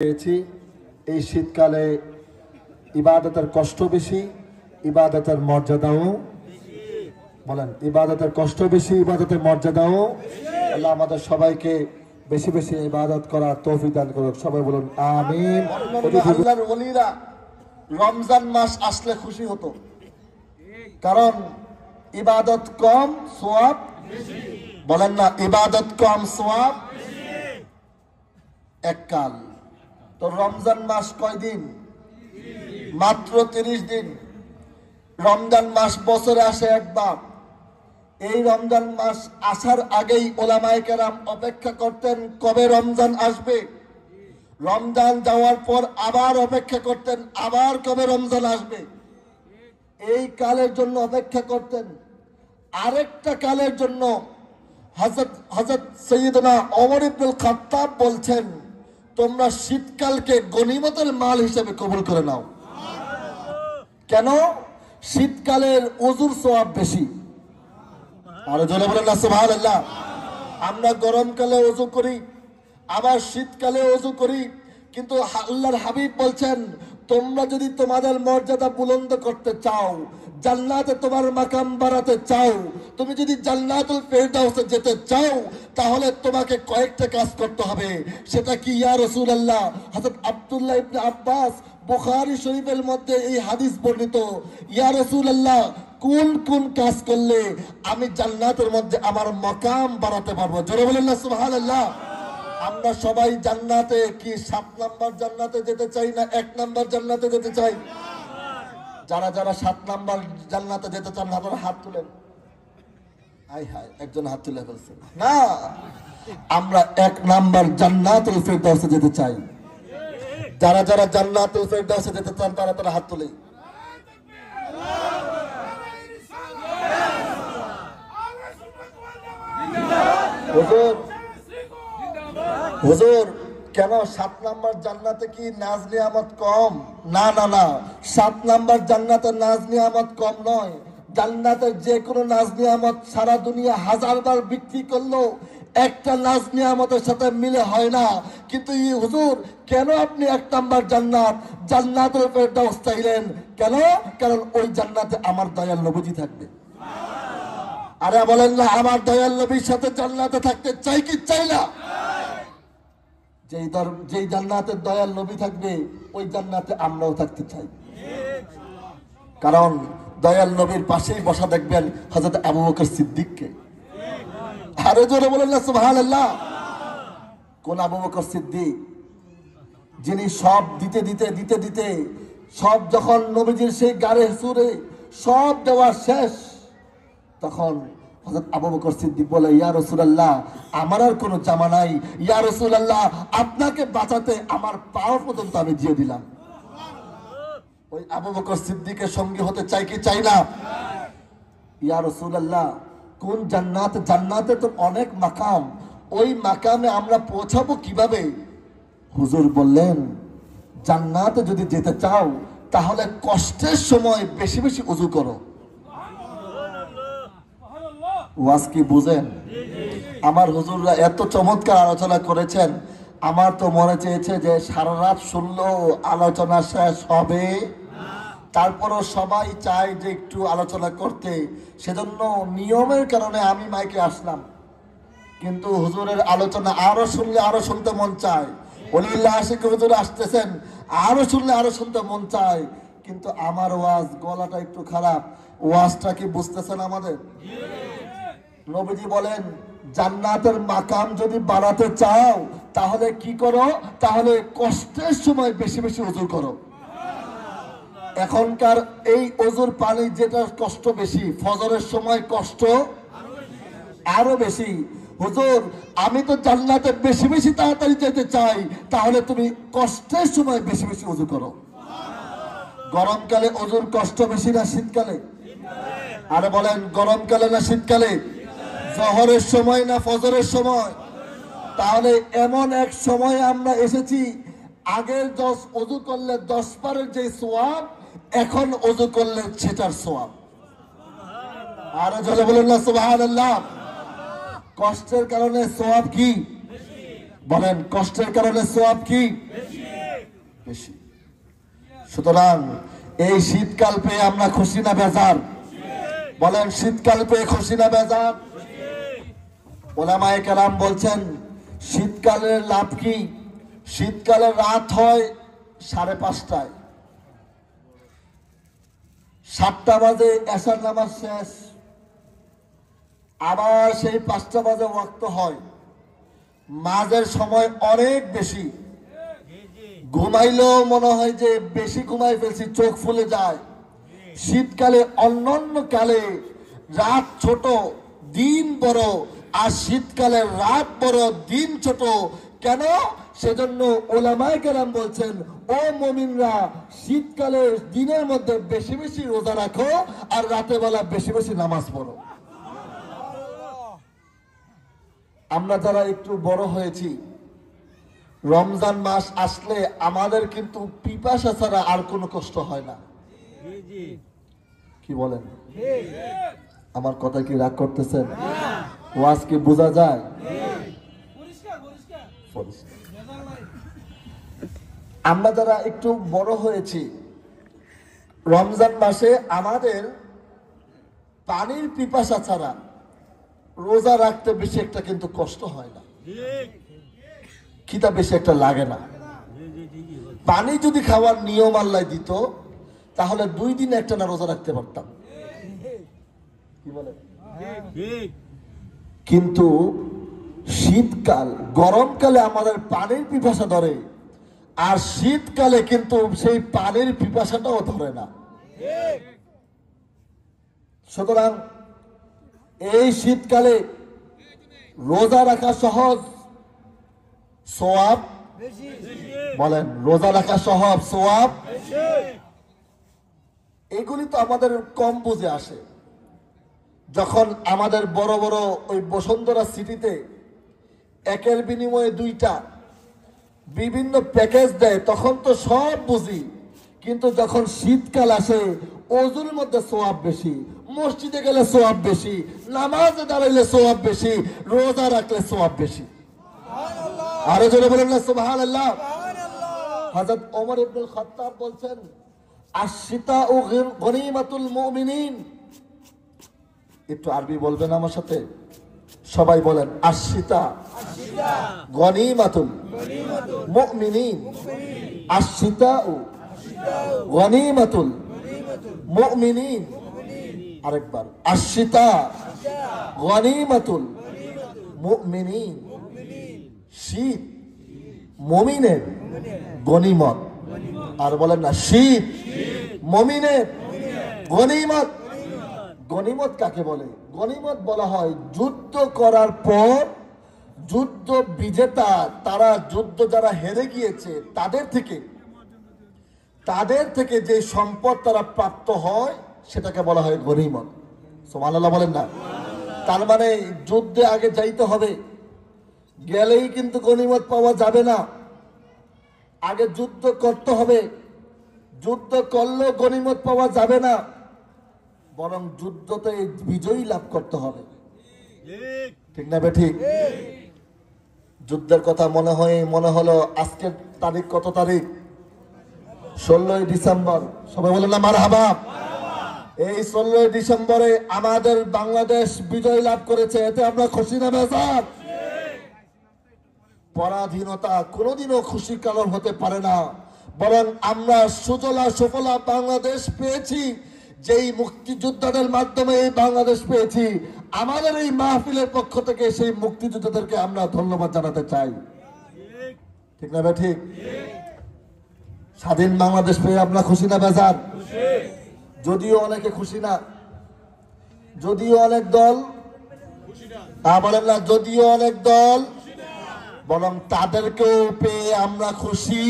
পেয়েছি। এই শীতকালে ইবাদতের কষ্ট বেশি, ইবাদতের মর্যাদাও বলেন, ইবাদতের কষ্ট বেশি, ইবাদতের মর্যাদাও। আল্লাহ আমাদের সবাইকে বেশি বেশি ইবাদত করার তৌফিক দান করুক। সবাই বলুন আমিন। আল্লাহর ওলিরা রমজান মাস আসলে খুশি হতো, কারণ ইবাদত কম সওয়াব বলেন না, ইবাদত কম সওয়াব এককাল। তো রমজান মাস কয়দিন? মাত্র 30 দিন। রমজান মাস বছরে আসে একবার। এই রমজান মাস আসার আগেই ওলামায়ে কেরাম অপেক্ষা করতেন কবে রমজান আসবে। রমজান যাওয়ার পর আবার অপেক্ষা করতেন আবার কবে রমজান আসবে। এই কালের জন্য অপেক্ষা করতেন। আরেকটা কালের জন্য হযরত সৈয়দনা ওমর ইবনুল খাত্তাব বলছেন, তোমরা শীতকালকে গনিমতের মাল হিসেবে কবুল করে নাও। কেন? শীতকালের ওযুর সওয়াব বেশি। আর জোরে বলেন না সুবহানাল্লাহ। আমরা গরমকালে ওযু করি, আবার শীতকালে ওযু করি, কিন্তু আল্লাহর হাবিব বলছেন, তোমরা যদি তোমাদের মর্যাদা বুলন্দ করতে চাও, জান্নাতে তোমার মাকাম বাড়াতে চাও, তুমি যদি জান্নাতুল ফেরদাউসে যেতে চাও, তাহলে তোমাকে কয়েকটা কাজ করতে হবে। সেটা কি ইয়া রাসূলুল্লাহ? হযরত আব্দুল্লাহ ইবনে আব্বাস বুখারী শরীফের মধ্যে এই হাদিস বর্ণিত, ইয়া রাসূলুল্লাহ কোন কোন কাজ করলে আমি জান্নাতের মধ্যে আমার মাকাম বাড়াতে পারবো? জোরে বলেন না সুবহানাল্লাহ। আমরা সবাই জান্নাতে কি 7 নাম্বার জান্নাতে যেতে চাই না 1 নাম্বার জান্নাতে যেতে চাই? যারা যারা 7 নাম্বার জান্নাতে যেতে চান আপনারা হাত তুলেন। হাই হাই, একজন হাত তুলে ফেলছে। না, আমরা 1 নাম্বার জান্নাতুল ফেরদাউসে যেতে চাই। যারা যারা জান্নাতুল ফেরদাউসে যেতে চান তারা তারা হাত তুলে। হুজুর কেন 7 নাম্বার জান্নাতে কি নাজ নিয়ামত কম? না না না, 7 নাম্বার জান্নাতের নাজ নিয়ামত কম নয়। জান্নাতের যে কোনো নাজ নিয়ামত সারা দুনিয়া 1000 বার বিক্রি করলো একটা নাজ নিয়ামতের সাথে মিলে হয় না। কিন্তু হুজুর কেন আপনি 1 নাম্বার জান্নাতুল ফেরদাউস চাইলেন? কেন? কারণ ওই জান্নাতে আমার দয়াল নবীজি থাকবে। আরে বলেন না, আমার দয়াল নবীর সাথে জান্নাতে থাকতে চাই কি চাই না? যেই জান্নাতে দয়াল নবী থাকবে ওই জান্নাতে আমরাও থাকতে চাই। কারণ দয়াল নবীর পাশেই বসা দেখবেন হযরত আবু বকর সিদ্দিককে। আরে জোরে বলেন না সুবহানাল্লাহ। কোন আবু বকর সিদ্দিক? যিনি সব দিতে দিতে দিতে দিতে সব যখন নবীজির সেই গাড়ে সুরে সব দেওয়া শেষ, তখন হযরত আবু বকর সিদ্দিক বলে, ইয়া রাসূলুল্লাহ আমার আর কোনো জামা নাই, ইয়া রাসূলুল্লাহ আপনাকে বাঁচাতে আমার পাও পর্যন্ত আমি দিয়ে দিলাম। ওই আবু বকর সিদ্দিকের সঙ্গী হতে চাই কি চাই না? ইয়া রাসূলুল্লাহ কোন জান্নাত? জান্নাতে তো অনেক মাকাম, ওই মাকামে আমরা পৌঁছাবো কিভাবে? হুজুর বললেন, জান্নাতে যদি যেতে চাও তাহলে কষ্টের সময় বেশি বেশি ওযু করো। ওয়াজ কি বুঝেন? আমার হুজুররা এত চমৎকার আলোচনা করেছেন, আমার তো মনে চেয়েছে যে সারা রাত শুনলেও আলোচনা শেষ হবে। তারপরও সবাই চায় যে একটু আলোচনা করতে, সেজন্য নিয়মের কারণে আমি মাইকে আসলাম। কিন্তু হুজুরের আলোচনা আরো শুনলে আরো শুনতে মন চায়। ওলিল্লাহ আশিক হুজুর আসতেছেন, আরো শুনলে আরো শুনতে মন চায়। কিন্তু আমার ওয়াজ গলাটা একটু খারাপ। ওয়াজটা কি বুঝতেছেন আমাদের? নবীজি বলেন, জান্নাতের মাকাম যদি বাড়াতে চাও তাহলে কি করো? তাহলে কষ্টের সময় বেশি বেশি ওযু করো। এখনকার এই ওযুর পানি যেটা কষ্ট বেশি, ফজরের সময় কষ্ট আরো বেশি। হুজুর আমি তো জান্নাতে বেশি বেশি তাড়াতাড়ি যেতে চাই, তাহলে তুমি কষ্টের সময় বেশি বেশি ওযু করো। গরমকালে ওযুর কষ্ট বেশি না শীতকালে? আরে বলেন, গরমকালে না শীতকালে? জোহরের সময় না ফজরের সময়? তাহলে এমন এক সময় আমরা এসেছি, আগের 10 ওযু করলে 10 বারের যে সওয়াব, এখন ওযু করলে সেটার সওয়াব। আরে জোরে বলেন না সুবহানাল্লাহ। কষ্টের কারণে সওয়াব কি? বলেন, কষ্টের কারণে সওয়াব কি? বেশি। সুতরাং এই শীতকাল পেয়ে আমরা খুশি না বেজার? বলেন, শীতকাল পেয়ে খুশি না বেজার? ওলামায়ে কেরাম বলছেন শীতকালের লাভ কি? শীতকালের রাত হয় 5:30টায়, 7টা বাজে এশার নামাজ শেষ, আবার সেই 5টা বাজে ওয়াক্ত হয়। মাঝের সময় অনেক বেশি, ঘুমাইলেও মনে হয় যে বেশি ঘুমাই ফেলছি, চোখ ফুলে যায়। শীতকালে অন্যান্য কালে রাত ছোট দিন বড়, আর শীতকালে রাত বড় দিন ছোট। কেন? সেজন্য ওলামায়ে কেরাম বলছেন, ও মুমিনরা, শীতকালে দিনের মধ্যে বেশি বেশি রোজা রাখো আর রাতের বেলা বেশি বেশি নামাজ পড়ো। আমরা যারা একটু বড় হয়েছি, রমজান মাস আসলে আমাদের কিন্তু পিপাসা ছাড়া আর কোনো কষ্ট হয় না। কি বলেন? আমার কথা কি রাগ করতেছেন? ওয়াজ কি বোঝা যায়? আমরা যারা একটু বড় হয়েছি, রমজান মাসে আমাদের পানির পিপাসা ছাড়া রোজা রাখতে বেশি একটা কিন্তু কষ্ট হয় না, খিদা বেশি একটা লাগে না। পানি যদি খাওয়ার নিয়ম আল্লাহ দিত তাহলে 2 দিন একটা না রোজা রাখতে পারতাম। কি বলে? কিন্তু শীতকাল, গরমকালে আমাদের পানির পিপাসা ধরে, আর শীতকালে কিন্তু সেই পানির পিপাসাটাও ধরে না। সুতরাং এই শীতকালে রোজা রাখা সহজ, সওয়াব। বলেন, রোজা রাখা সহজ, সওয়াব। এগুলি তো আমাদের কম বুঝে আসে। যখন আমাদের বড় বড় ওই বসুন্ধরা সিটিতে 1-এর বিনিময়ে 2টা বিভিন্ন প্যাকেজ দেয়, তখন তো সব বুঝি। কিন্তু যখন শীতকাল আসে, ওজুর মধ্যে সওয়াব বেশি, মসজিদে গেলে সওয়াব বেশি, নামাজে দাঁড়াইলে সওয়াব বেশি, রোজা রাখলে সওয়াব বেশি। আরো জোরে বলেন না সুবহানাল্লাহ। হযরত ওমর ইবনুল খাত্তাব বলছেন, আশ-শিতাউ গনিমাতুল মুমিনিন। একটু আরবি বলবেন আমার সাথে? সবাই বলেন, আশ-শিতা গনিমাতুল মুমিনিন। আশ-শিতাউ গনিমাতুল মুমিনিন। আরেকবার, আশ-শিতা গনিমাতুল মুমিনিন। শীত মুমিনের গনিমত। আর বলেন না, শীত মুমিনের গনিমত। গনিমত কাকে বলে? গনিমত বলা হয় যুদ্ধ করার পর যুদ্ধ বিজেতা, তারা যুদ্ধ যারা হেরে গিয়েছে তাদের থেকে যে সম্পদ তারা প্রাপ্ত হয় সেটাকে বলা হয় গনিমত। সুবহানাল্লাহ বলেন না? তার মানে যুদ্ধে আগে যাইতে হবে, গেলেই কিন্তু গনিমত পাওয়া যাবে না। আগে যুদ্ধ করতে হবে, যুদ্ধ করলেও গনিমত পাওয়া যাবে না, বরং যুদ্ধতে বিজয়ী লাভ করতে হবে। ঠিক না বেঠিক? যুদ্ধের কথা মনে হলো আজকের তারিখ কত তারিখ? 16ই ডিসেম্বর। সবাই বলেন না মারহাবা। এই 16ই ডিসেম্বরে আমাদের বাংলাদেশ বিজয় লাভ করেছে, এতে আমরা খুশি না বেজার? পরাধীনতা কোনোদিনও খুশি কারণ হতে পারে না, বরং আমরা সুজলা সুফলা বাংলাদেশ পেয়েছি। যেই মুক্তিযোদ্ধাদের মাধ্যমে এই বাংলাদেশ পেয়েছি, আমাদের এই মাহফিলের পক্ষ থেকে সেই মুক্তিযোদ্ধাদেরকে আমরা ধন্যবাদ জানাতে চাই। ঠিক না ঠিক? স্বাধীন বাংলাদেশ পেয়ে আমরা খুশি না বেজার? যদিও অনেকে খুশি না, যদিও অনেক দল, বলেন না, যদিও অনেক দল, বরং তাদেরকেও পেয়ে আমরা খুশি